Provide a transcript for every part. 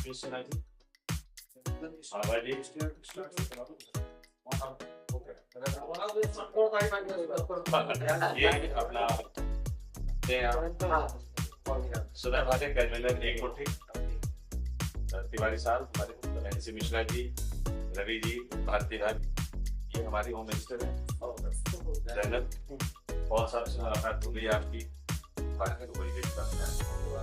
कृष्णा जी, आवाज़ ये अपना सुधा भाटे कन्वीनर एक मुट्ठी, तिवारी साहब हमारे एनसी मिश्रा जी, रवि जी, भारती राज, ये हमारी होम मिनिस्टर है, जैनब, पॉल साहब से मुलाकात हो गई आपकी,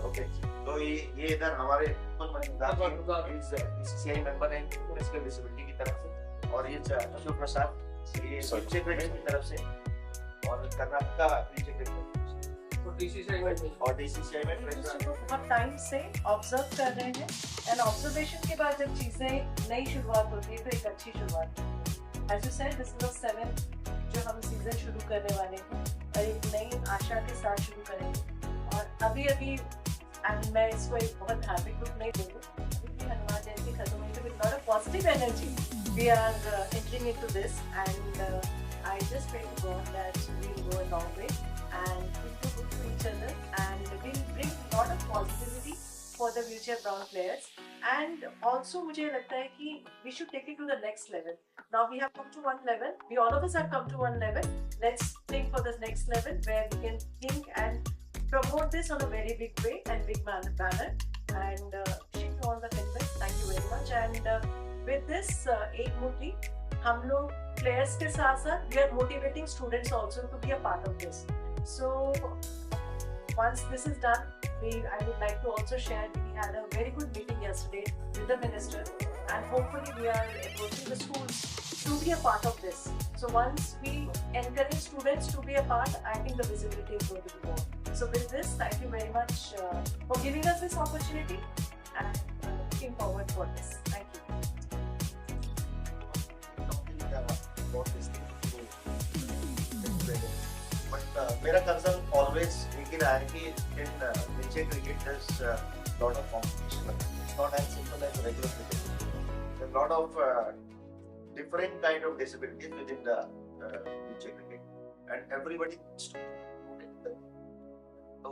ओके। तो ये इधर हमारे बीसीसीआई मेंबर हैं फिजिकल डिसेबिलिटी की तरफ से, और ये अशोक प्रसाद ये चीफ की तरफ से, और कर्नाटका और डीसीसीआई में बहुत टाइम से ऑब्जर्व कर रहे हैं, एंड ऑब्जर्वेशन के बाद जब चीजें नई शुरुआत होती है तो एक अच्छी शुरुआत होती है। As you said, this is the 7th जो हम सीजन शुरू करने वाले हैं और एक नई आशा के साथ शुरू करेंगे। और अभी मैं इसको एक बहुत धार्मिक रूप नहीं दूंगी, अभी हनुमान जयंती खत्म हुई तो with lot of positive energy we are entering into this, and I just pray to God that we'll go a long way and we'll do good to each other, and we'll bring a lot of positivity for the wheelchair bound players. And also मुझे लगता है कि we should take it to the next level. Now we have come to one level. We all of us have come to one level. Let's think for the next level where we can think and promote this on a very big way and big manner. And wishing you all the very best. Thank you very much. And with this, एक मुट्ठी हम लोग players के साथ साथ we are motivating students also to be a part of this. So once this is done, I would like to also share we had a very good meeting yesterday with the minister, and hopefully we are approaching the schools to be a part of this. So once we encourage students to be a part, I think the visibility is going to be more. So with this, thank you very much for giving us this opportunity, and looking forward for this. Thank you. But मेरा concern always एक ही रहा है कि in wheelchair cricket there's lot of competition. It's not as simple as regular cricket. There's a lot of different kind of disabilities within the wheelchair cricket, and everybody needs to do it. So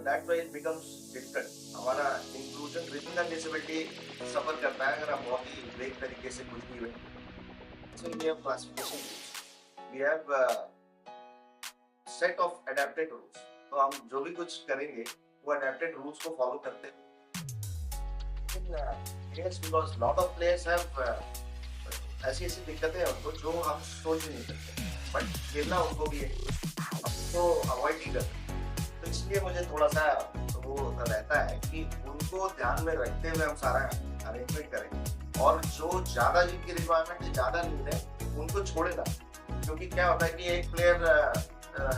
that's why it becomes difficult. हमारा inclusion within the disability सफर करता है अगर हम बहुत ही break तरीके से कुछ भी हुए. So we have classification. We have set of adapted rules. तो हम जो भी कुछ करेंगे वो adapted rules को follow करते हैं. Yes, because lot of players have ऐसी दिक्कतें हैं उनको जो हम सोच नहीं सकते. But खेलना उनको भी है. तो avoid ही करते. तो इसलिए मुझे थोड़ा सा वो रहता है कि उनको ध्यान में रखते हुए हम सारा अरेंजमेंट करें, और जो ज़्यादा जिनकी रिक्वायरमेंट है, ज़्यादा नीड है, उनको छोड़ेगा. क्योंकि क्या होता है कि एक प्लेयर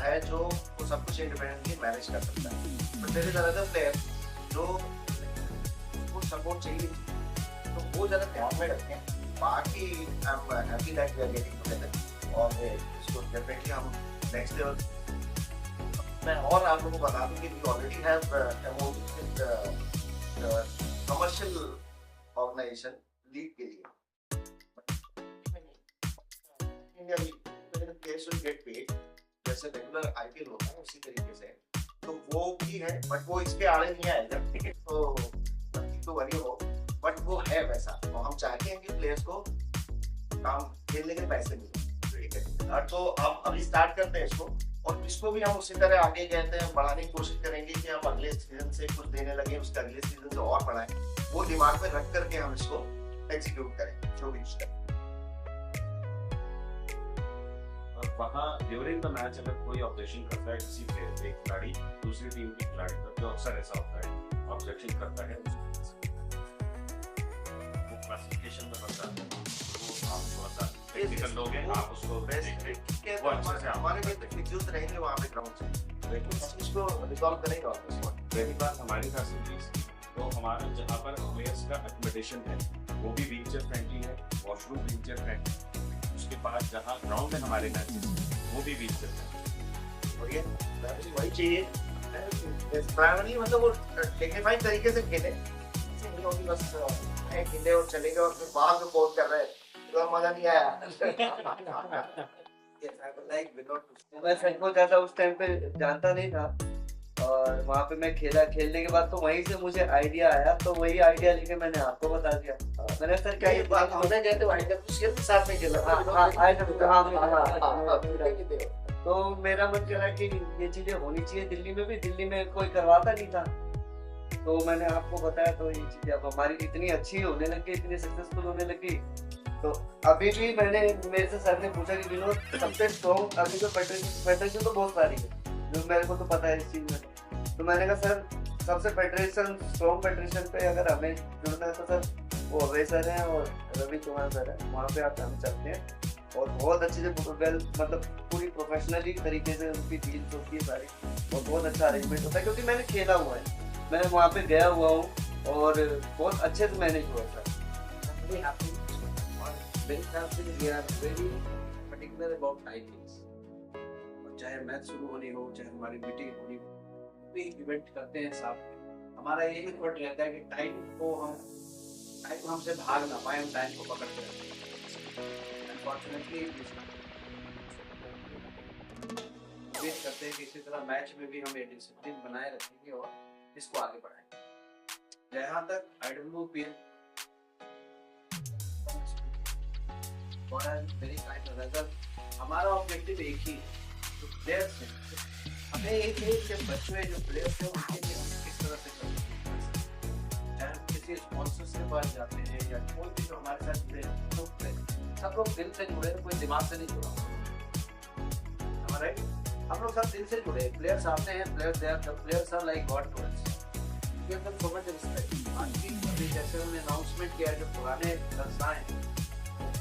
है जो वो सब कुछ इंडिपेंडेंटली मैनेज कर सकता है, तो मेरे ज़्यादातर प्लेयर जो वो सपोर्ट चाहिए तो वो ज़्यादा ध्यान में रखें. बाकी I am happy that we are getting together, और इसको डेफिनेटली हम नेक्स्ट लेवल. मैं और आप लोगों को बता दूं कि we already have MOU with commercial organisation league के लिए. Players will get paid जैसे रेगुलर IPL होता है उसी तरीके से, तो वो भी है, बट वो इसके आड़े नहीं आएगा. तो वरी हो, बट वो है वैसा, और हम चाहते हैं कि प्लेयर्स को काम खेलने के पैसे मिले. ठीक है, तो अब अभी स्टार्ट करते हैं इसको, और इसको भी हम उसी तरह आगे कहते हैं बढ़ाने की कोशिश करेंगे कि हम अगले सीजन से कुछ देने लगे, उसका अगले सीजन से और बढ़ाएं. वो दिमाग में रख करके हम इसको एग्जीक्यूट करें जो भी. वहाँ ड्यूरिंग द मैच अगर कोई ऑब्जेक्शन करता है किसी प्लेयर, एक खिलाड़ी दूसरी टीम के खिलाड़ी पर, जो अक्सर ऐसा होता है, ऑब्जेक्शन करता है, वो क्लासिफिकेशन में बनता है, वो आप थोड़ा सा टेक्निकल लोग हैं, आप उसको वो अच्छे से हमारे में फिक्स रहेंगे वहाँ पे ग्राउंड से, लेकिन इस चीज को रिजॉल्व करेंगे. और पहली बात हमारी फैसिलिटीज, तो हमारा जहाँ पर प्लेयर्स का एकोमोडेशन है वो भी व्हीलचेयर फ्रेंडली है, वॉशरूम व्हीलचेयर फ्रेंडली, उसके बाद जहाँ ग्राउंड है हमारे मैचेस वो भी व्हीलचेयर फ्रेंडली. और ये वही चाहिए, प्राइमरी मतलब वो डिग्निफाइड तरीके से खेले, ऐसे नहीं होगी बस खेले और चले गए और फिर बाहर में पोस्ट कर रहे हैं, तो मजा नहीं आया. मैं सच को ज्यादा उस टाइम पे जानता नहीं था, और वहाँ पे मैं खेला, खेलने के बाद तो वहीं से मुझे आइडिया आया, तो वही आइडिया लेके मैंने आपको बता दिया। मैंने सर क्या ये बात हमने कहते हो साथ में खेला। तो मेरा मन करा कि ये चीजें होनी चाहिए दिल्ली में भी, दिल्ली में कोई करवाता नहीं था, तो मैंने आपको बताया। तो ये चीजें अब हमारी इतनी अच्छी होने लगी, इतनी सक्सेसफुल होने लगी। तो अभी भी मैंने, मेरे से सर ने पूछा कि विनोद सबसे स्ट्रॉन्ग अभी तो फेडरेशन तो बहुत सारी है, जो मेरे को तो पता है इस चीज में। तो मैंने कहा सर सबसे फेडरेशन, स्ट्रॉन्ग फेडरेशन पे अगर हमें जुड़ना है तो सर वो अभय सर हैं और रवि कुमार सर है, वहाँ पे आप हम चलते हैं। और बहुत अच्छे से वेल, मतलब पूरी प्रोफेशनली तरीके से उनकी डील्स होती है सारी, और बहुत अच्छा अरेंजमेंट होता है, क्योंकि मैंने खेला हुआ है, मैं वहाँ पे गया हुआ हूँ और बहुत अच्छे से मैनेज हुआ सर। मेरे ख्याल से we are very particular about timings। और चाहे मैच शुरू होनी हो, चाहे हमारी मीटिंग होनी हो, कोई इवेंट करते हैं साथ में, हमारा यही एफर्ट रहता है कि टाइम हमसे भाग ना पाए, हम टाइम को पकड़ते रहते हैं। अनफॉर्चुनेटली उम्मीद करते हैं कि इसी तरह मैच में भी हम ये डिसिप्लिन बनाए रखेंगे और इसको आगे बढ़ाएंगे। जहाँ तक IWPL वेरी काइंड रिजल्ट, हमारा ऑब्जेक्टिव एक ही है, जो प्लेयर्स हैं, हमें एक है कि बच्चे जो प्लेयर्स हैं उनके लिए हम किस तरह से करें। चाहे हम किसी स्पॉन्सर्स के पास जाते हैं या कोई भी जो हमारे साथ जुड़े हैं, तो सब लोग दिल से जुड़े हैं, कोई दिमाग से नहीं जुड़ा। राइट, हम लोग सब दिल से जुड़े हैं। प्लेयर्स आते हैं, players are like god to us, give them so much respect. अभी जैसे उन्होंने अनाउंसमेंट किया है, जो पुराने संस्थाएं हैं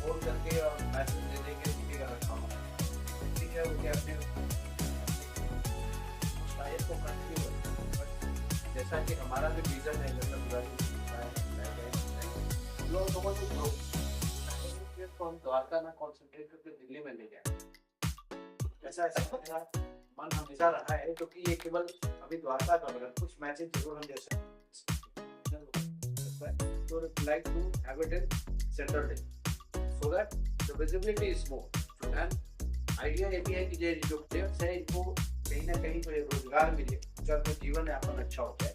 फोन करके और मैसेज दे देंगे किसी का रखा हुआ, ठीक है, उनके अपने शायद को कंटिन्यू करते हैं। जैसा कि हमारा भी विजन है, जैसा लोग समझ तो हम द्वारका ना कॉन्सेंट्रेट करके दिल्ली में ले जाए, ऐसा मेरा मन हमेशा रहा है, क्योंकि ये केवल अभी द्वारका का बना, कुछ मैचेस जरूर हम जैसे तो like to have it in central day so that the visibility is more, and idea ये भी है कि जो प्लेयर्स है इनको कहीं ना कहीं तो रोजगार मिले, उनका जीवन यापन अच्छा हो जाए,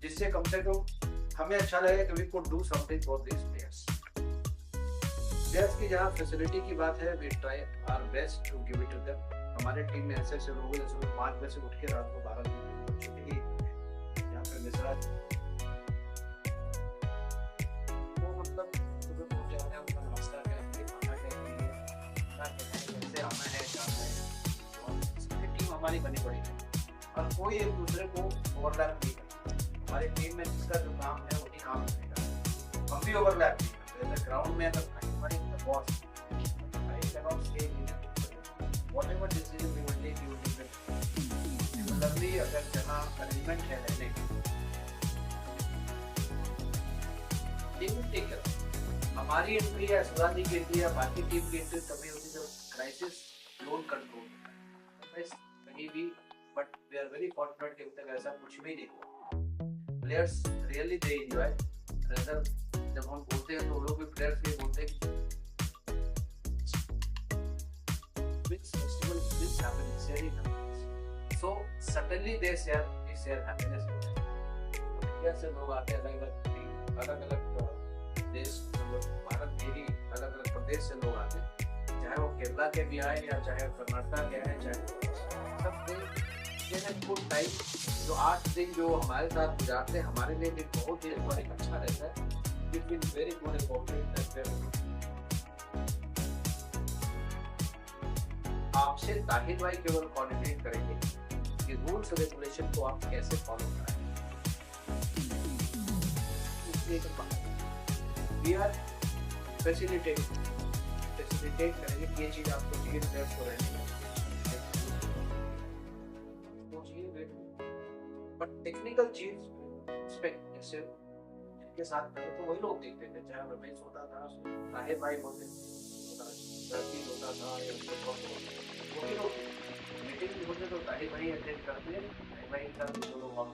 जिससे कम से कम हमें अच्छा लगे कि we could do something for these players। Players की जहाँ फैसिलिटी की बात है, we try our best to give it to them। हमारे टीम में ऐसे लोग हैं सुबह 5 बजे से उठ के रात को 12 बजे छुट्टी यहाँ पे मिश्रा वो मतलब सुबह उठ जाते हैं, उनका नाश्ता आना है जाना है, और टीम हमारी बनी पड़ी है और कोई एक दूसरे को ओवरलैप नहीं करता। हमारी टीम में जिसका जो काम है वही काम करेगा, हम भी ओवरलैप नहीं करते। ग्राउंड में अगर हमारी boss I cannot say whatever decision we will take, you will similarly अगर जहां अरेंजमेंट है रहने टीम टेक कर, हमारी एंट्री या सुधानी की एंट्री या बाकी टीम की एंट्री तभी होती है जब क्राइसिस लोन कंट्रोल कहीं भी, but we are very confident कि तक ऐसा कुछ भी नहीं हुआ। Players really they enjoy, rather जब हम बोलते हैं तो लोग भी प्लेयर्स भी बोलते हैं which festival this happening sharing happiness, so certainly they share happiness with them। India से लोग आते हैं, अलग अलग देश, भारत के ही अलग अलग प्रदेश से लोग आते हैं, चाहे वो केरला के भी आए या चाहे कर्नाटक के आए, चाहे सब गुड टाइम। जो 8 दिन जो हमारे साथ गुजारते हैं हमारे लिए भी बहुत ही अच्छा रहता है। It been very good about it. आपसे ताहिद भाई केवल कोऑर्डिनेट करेंगे कि रूल्स रेगुलेशन को आप कैसे फॉलो कराएं। वी आर फैसिलिटेट करेंगे कि ये चीज आपको चाहिए, प्लेयर्स को रहने बट टेक्निकल चीज जैसे के साथ पहले तो वही लोग देखते थे, चाहे रमेश होता था, ताहिर भाई होते होता था या वही लोग मीटिंग भी होते तो ताहिर भाई अटेंड करते हैं, ताहिर भाई के साथ जो लोग वहाँ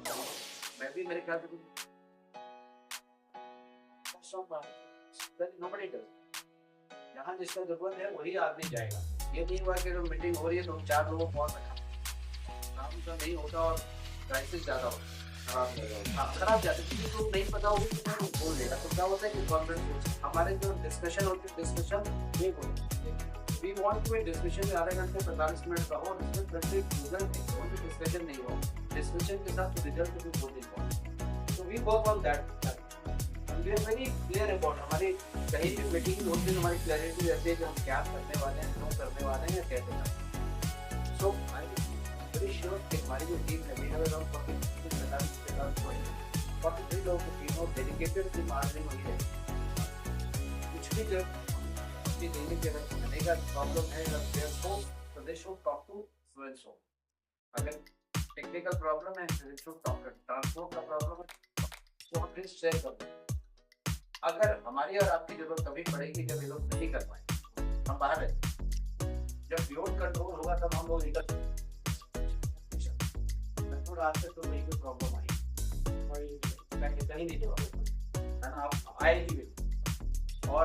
मैं भी मेरे ख्याल से nobody does, जहाँ जिसका जरूरत है वही आदमी जाएगा। ये नहीं हुआ कि मीटिंग हो रही है तो 4 लोगों को काम तो नहीं होता और प्राइसेस ज़्यादा होते हैं। खराब नहीं होगा। हाँ, खराब जाते हैं क्योंकि तुम नहीं पता होगी तो मैं बोल देगा। तो क्या होता है कि कॉन्फ्रेंस हमारे जो डिस्कशन होती है, डिस्कशन ये वी वांट टू डिस्कशन में आधे घंटे 45 मिनट का हो, इसमें प्रत्येक रिजल्ट कोई भी डिस्कशन नहीं हो, डिस्कशन के साथ रिजल्ट भी बहुत इंपॉर्टेंट। तो we work on that, we are very clear about हमारी कहीं भी मीटिंग होती है, हमारी क्लैरिटी रहती है कि हम क्या करने वाले हैं, क्यों करने वाले हैं या कैसे करने वाले हैं। सो आई एम वेरी श्योर कि हमारी जो टीम है, वी हैव अराउंड 43 लोगों की टीम और डेडिकेटेड टीम मार्जिन हुई है। कुछ भी जब अपनी डेली के रहने का प्रॉब्लम है अगर देयर हो तो they should talk to so and so. अगर टेक्निकल प्रॉब्लम है तो they should talk to transport का प्रॉब्लम है तो हम प्लीज शेयर कर दें। अगर हमारी और आपकी जरूरत कभी पड़ेगी जब ये लोग नहीं कर पाएंगे, हम बाहर रहते, जब लोड कंट्रोल होगा तब हम लोग निकल आज से तो नहीं कोई प्रॉब्लम आई मैं कहीं नहीं है ना, आप आए ही भी। और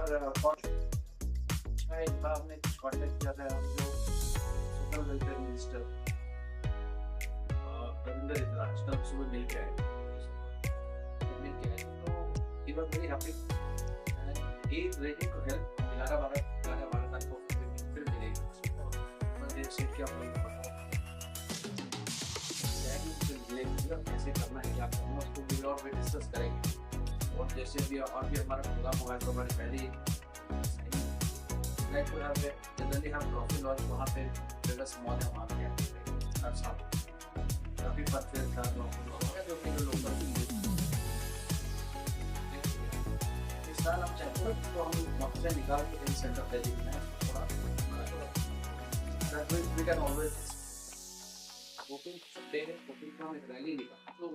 एक बार हमने कॉन्टेक्ट किया था हम जो सोशल वेलफेयर मिनिस्टर रविंद्र इतराज तब सुबह मिल के आए, तो he was very happy and he is ready to help। 11-12 तारीख को फिर मिलेगी और ये सीट क्या होगी कैसे करना है क्या करना है उसको भी और भी डिस्कस करेंगे। और जैसे भी और भी हमारा प्रोग्राम होगा तो हमारे पहले जनरली हम ट्रॉफी लॉन्च वहाँ पे जगह स्मॉल है वहाँ पे हर साल काफ़ी परफेक्ट था जो कि लोकल इस साल हम चाहते हैं तो हम मौके निकाल के कहीं सेंटर पे जीतना है थोड़ा we can always बुकिंग का हम एक रैली निकालते तो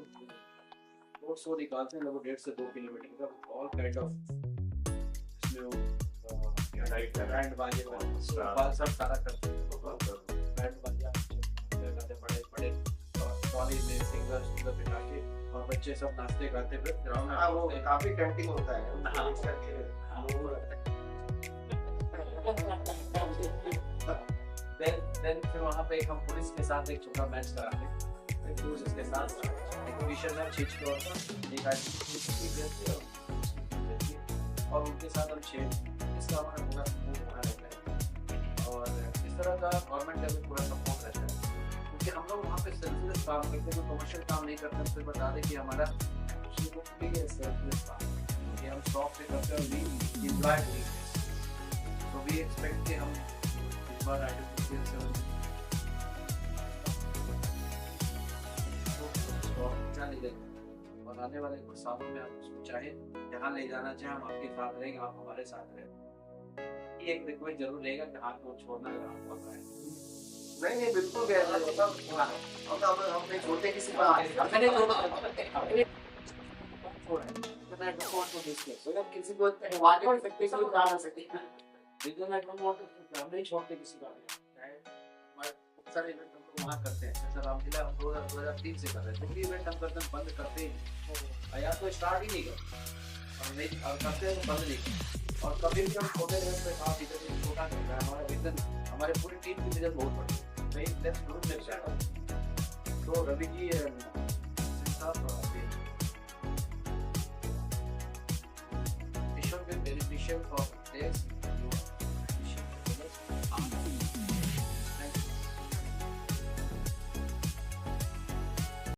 वो शो निकालते हैं लगभग 1.5 से 2 किलोमीटर का ऑल काइंड ऑफ इसमें वो बैंड बाजे वाले सब सारा करते हैं बैंड बाजा बड़े बड़े कॉलेज में सिंगर्स बिठा के और बच्चे सब नाचते गाते फिर ग्राउंड में वो काफी टेम्पटिंग होता है। देन फिर वहाँ पे हम पुलिस के साथ एक छोटा मैच कराते हैं, पुलिस के साथ एक मिशन में छींच के होता एक आदमी और उनके साथ हम इसका हमारा पूरा सपोर्ट वहाँ रहता है। और इस तरह का गवर्नमेंट का भी पूरा सपोर्ट रहता है क्योंकि हम लोग वहाँ पे सेल्फलेस काम करते हैं, कोई कमर्शियल काम नहीं करते। फिर बता दें कि हमारा सेल्फलेस काम है, हम सॉफ्ट करते हैं वी एम्प्लॉयड तो वी एक्सपेक्ट कि हम इस बार और आने वाले कुछ सालों में आप उसको चाहे जहाँ ले जाना चाहे हम आपके साथ रहेंगे, आप हमारे साथ रहें। ये एक रिक्वेस्ट जरूर रहेगा कि हाथ को छोड़ना अगर आपको पता है। नहीं बिल्कुल हम नहीं छोड़ते किसी को। मैंने किसी को हम नहीं छोड़ते किसी का। सारे इवेंट हम वहाँ करते हैं, जैसे रामलीला हम 2003 से कर रहे हैं, जो भी इवेंट हम करते हैं बंद करते ही या तो स्टार्ट ही नहीं करते और नहीं और करते हैं तो बंद नहीं करते। और कभी भी हम छोटे इवेंट पे काम विजन छोटा करता है, हमारा विजन हमारे पूरी टीम की विजन बहुत बड़ी है। Let's do next. तो Ravi ji it should be beneficial for players